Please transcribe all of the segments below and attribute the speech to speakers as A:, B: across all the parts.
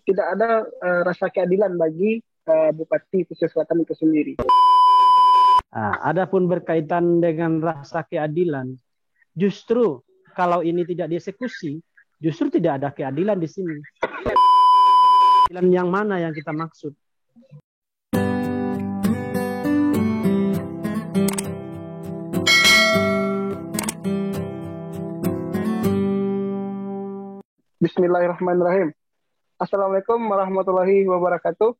A: tidak ada rasa keadilan bagi Bupati Pesisir Selatan itu sendiri.
B: Adapun berkaitan dengan rasa keadilan, justru kalau ini tidak dieksekusi, justru tidak ada keadilan di sini. Keadilan yang mana yang kita maksud?
A: Bismillahirrahmanirrahim. Assalamualaikum warahmatullahi wabarakatuh.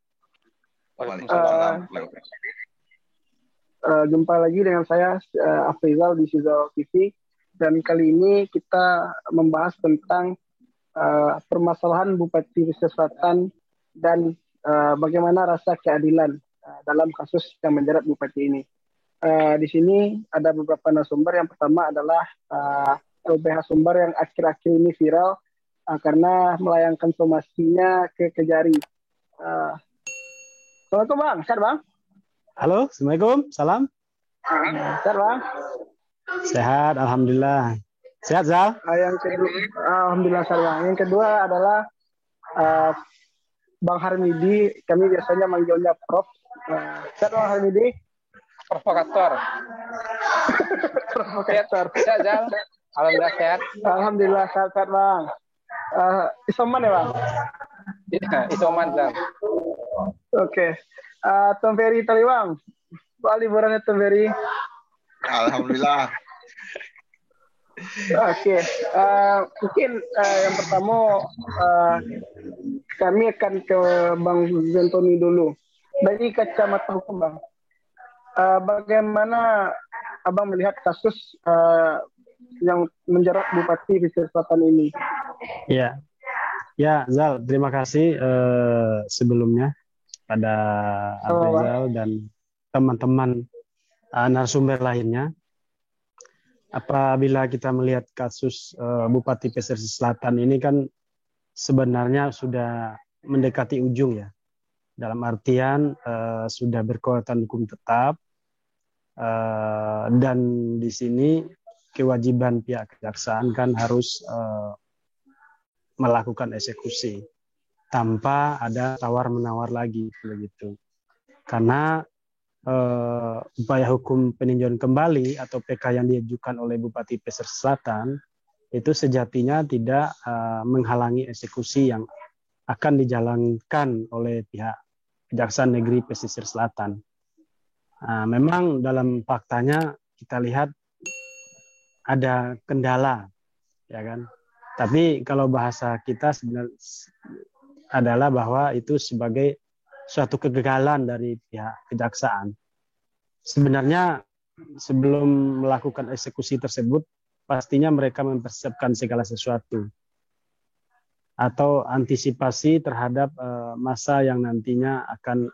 A: Jumpa lagi dengan saya Afrizal di Sizal TV, dan kali ini kita membahas tentang permasalahan Bupati Pesisir Selatan dan bagaimana rasa keadilan dalam kasus yang menjerat Bupati ini. Di sini ada beberapa narasumber. Yang pertama adalah LBH Sumber yang akhir-akhir ini viral karena melayangkan somasinya ke Kejari. Assalamualaikum Bang, sehat Bang?
B: Halo, Assalamualaikum, salam.
A: Sehat Bang?
B: Sehat, Alhamdulillah. Sehat Zal?
A: Yang kedua, Alhamdulillah sehat Bang. Yang kedua adalah Bang Harmidi, kami biasanya manggilnya Prof. Sehat Bang Harmidi?
C: Provokator.
A: Provokator.
C: Sehat Zal? Alhamdulillah sehat.
A: Alhamdulillah sehat Bang. Isoman ya Bang?
C: Iya, isoman Zal.
A: Oke. Tom Ferry tadi Bang. Pak liburannya Tom Ferry?
D: Alhamdulillah.
A: Oke. Mungkin yang pertama kami akan ke Bang Zentoni dulu. Dari kacamata hukum Bang, bagaimana Abang melihat kasus yang menjerat Bupati Pesisir Selatan ini?
B: Ya, Zal, terima kasih sebelumnya pada Afrizal dan teman-teman narasumber lainnya. Apabila kita melihat kasus Bupati Pesisir Selatan ini kan sebenarnya sudah mendekati ujung ya. Dalam artian sudah berkekuatan hukum tetap, dan di sini kewajiban pihak kejaksaan kan harus melakukan eksekusi tanpa ada tawar-menawar lagi begitu. Karena upaya hukum peninjauan kembali atau PK yang diajukan oleh Bupati Pesisir Selatan itu sejatinya tidak menghalangi eksekusi yang akan dijalankan oleh pihak Kejaksaan Negeri Pesisir Selatan. Memang dalam faktanya kita lihat ada kendala, ya kan? Tapi kalau bahasa kita sebenarnya adalah bahwa itu sebagai suatu kegagalan dari pihak kejaksaan. Sebenarnya sebelum melakukan eksekusi tersebut, pastinya mereka mempersiapkan segala sesuatu atau antisipasi terhadap masa yang nantinya akan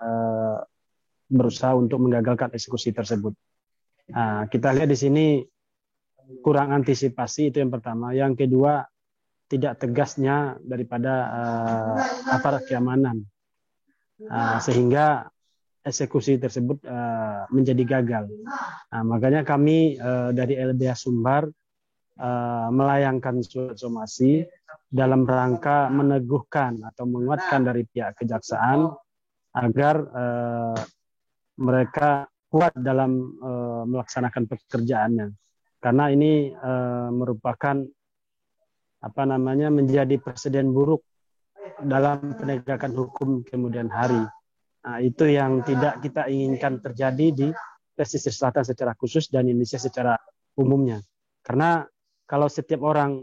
B: berusaha untuk menggagalkan eksekusi tersebut. Kita lihat di sini kurang antisipasi, itu yang pertama. Yang kedua, tidak tegasnya daripada aparat keamanan, sehingga eksekusi tersebut menjadi gagal. Makanya kami dari LBH Sumbar melayangkan surat somasi dalam rangka meneguhkan atau menguatkan dari pihak kejaksaan agar mereka kuat dalam melaksanakan pekerjaannya. Karena ini merupakan menjadi presiden buruk dalam penegakan hukum kemudian hari. Itu yang tidak kita inginkan terjadi di Pesisir Selatan secara khusus dan Indonesia secara umumnya. Karena kalau setiap orang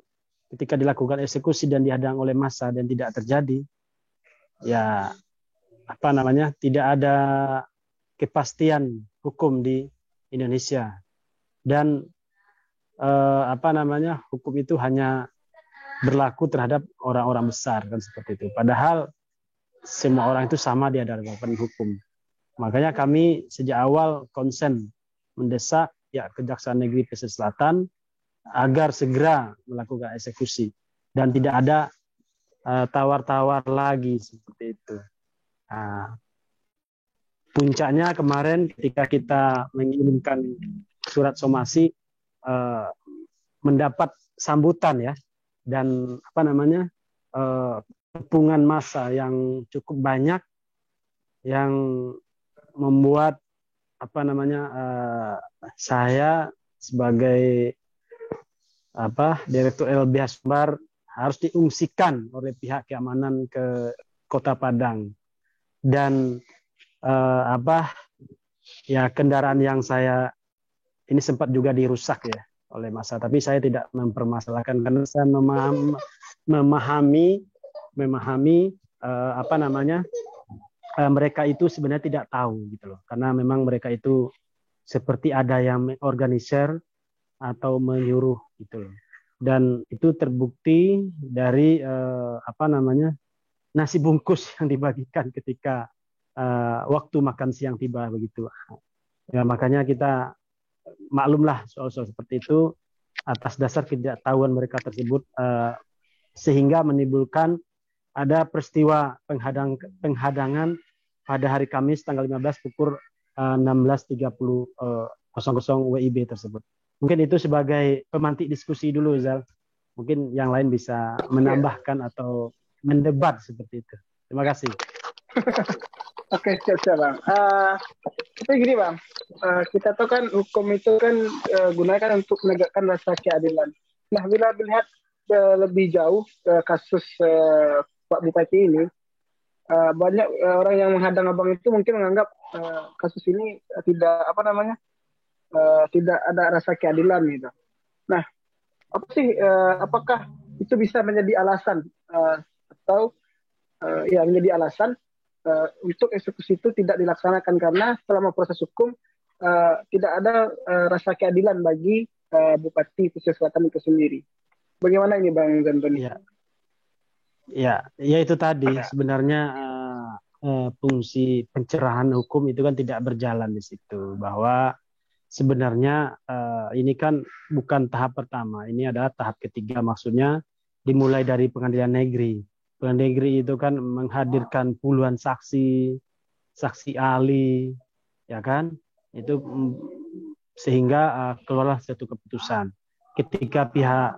B: ketika dilakukan eksekusi dan dihadang oleh massa dan tidak terjadi, ya tidak ada kepastian hukum di Indonesia. Dan hukum itu hanya berlaku terhadap orang-orang besar kan seperti itu. Padahal semua orang itu sama di hadapan hukum. Makanya kami sejak awal konsen mendesak ya Kejaksaan Negeri Pesisir Selatan agar segera melakukan eksekusi dan tidak ada tawar-tawar lagi seperti itu. Puncaknya kemarin ketika kita mengirimkan surat somasi mendapat sambutan ya, dan kepungan massa yang cukup banyak yang membuat saya sebagai Direktur LBH Sumbar harus diungsikan oleh pihak keamanan ke Kota Padang, dan kendaraan yang saya ini sempat juga dirusak ya oleh massa, tapi saya tidak mempermasalahkan karena saya memahami mereka itu sebenarnya tidak tahu gitu loh, karena memang mereka itu seperti ada yang mengorganisir atau menyuruh gitu loh. Dan itu terbukti dari nasi bungkus yang dibagikan ketika waktu makan siang tiba begitu. Ya, makanya kita maklumlah soal-soal seperti itu atas dasar ketidaktahuan mereka tersebut, sehingga menimbulkan ada peristiwa penghadangan pada hari Kamis tanggal 15 pukul 16.30 WIB tersebut. Mungkin itu sebagai pemantik diskusi dulu, Zal. Mungkin yang lain bisa menambahkan atau mendebat seperti itu. Terima kasih.
A: Oke, siap Bang. Tapi gini Bang, kita tahu kan hukum itu kan gunakan untuk menegakkan rasa keadilan. Nah, bila melihat lebih jauh kasus Pak Bupati ini, banyak orang yang menghadang abang itu mungkin menganggap kasus ini tidak tidak ada rasa keadilan gitu. Nah, apakah itu bisa menjadi alasan atau menjadi alasan untuk eksekusi itu tidak dilaksanakan karena selama proses hukum tidak ada rasa keadilan bagi Bupati Pesisir Selatan itu sendiri. Bagaimana ini Bang Zantoni?
B: Ya, itu tadi sebenarnya fungsi pencerahan hukum itu kan tidak berjalan di situ, bahwa sebenarnya ini kan bukan tahap pertama, ini adalah tahap ketiga, maksudnya dimulai dari pengadilan negeri. Pengadilan negeri itu kan menghadirkan puluhan saksi ahli, ya kan? Itu sehingga keluarlah satu keputusan. Ketika pihak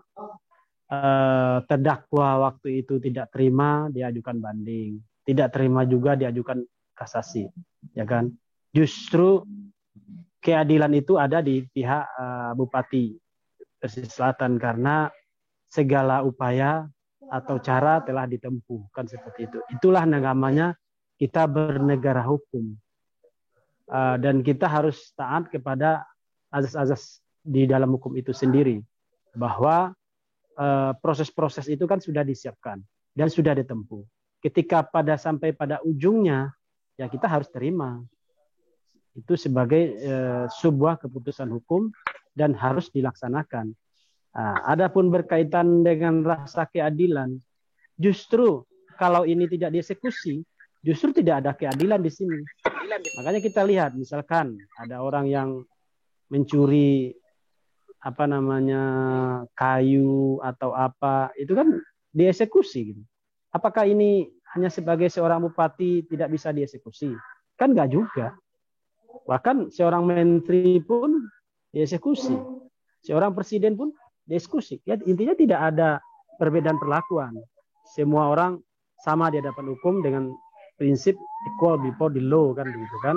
B: terdakwa waktu itu tidak terima, diajukan banding, tidak terima juga diajukan kasasi, ya kan? Justru keadilan itu ada di pihak Bupati Pesisir Selatan karena segala upaya atau cara telah ditempuh, kan seperti itu. Itulah namanya kita bernegara hukum, dan kita harus taat kepada azas-azas di dalam hukum itu sendiri, bahwa proses-proses itu kan sudah disiapkan dan sudah ditempuh. Ketika sampai pada ujungnya, ya kita harus terima. Itu sebagai sebuah keputusan hukum dan harus dilaksanakan. Adapun berkaitan dengan rasa keadilan, justru kalau ini tidak dieksekusi, justru tidak ada keadilan di sini. Makanya kita lihat, misalkan ada orang yang mencuri kayu atau apa, itu kan dieksekusi gitu. Apakah ini hanya sebagai seorang bupati tidak bisa dieksekusi? Kan enggak juga. Bahkan seorang menteri pun dieksekusi, seorang presiden pun dieksekusi. Ya, intinya tidak ada perbedaan perlakuan. Semua orang sama di hadapan hukum dengan prinsip equal before the law, kan begitu kan?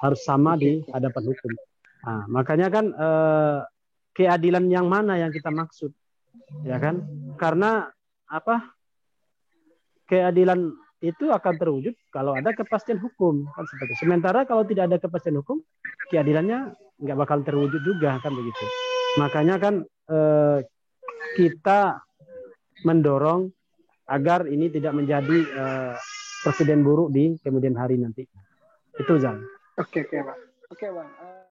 B: Harus sama di hadapan hukum. Nah, makanya kan keadilan yang mana yang kita maksud, ya kan? Karena keadilan itu akan terwujud kalau ada kepastian hukum, kan seperti. Sementara kalau tidak ada kepastian hukum, keadilannya nggak bakal terwujud juga, kan begitu. Makanya kan kita mendorong agar ini tidak menjadi presiden buruk di kemudian hari nanti. Itu Zang.
A: Oke Bang.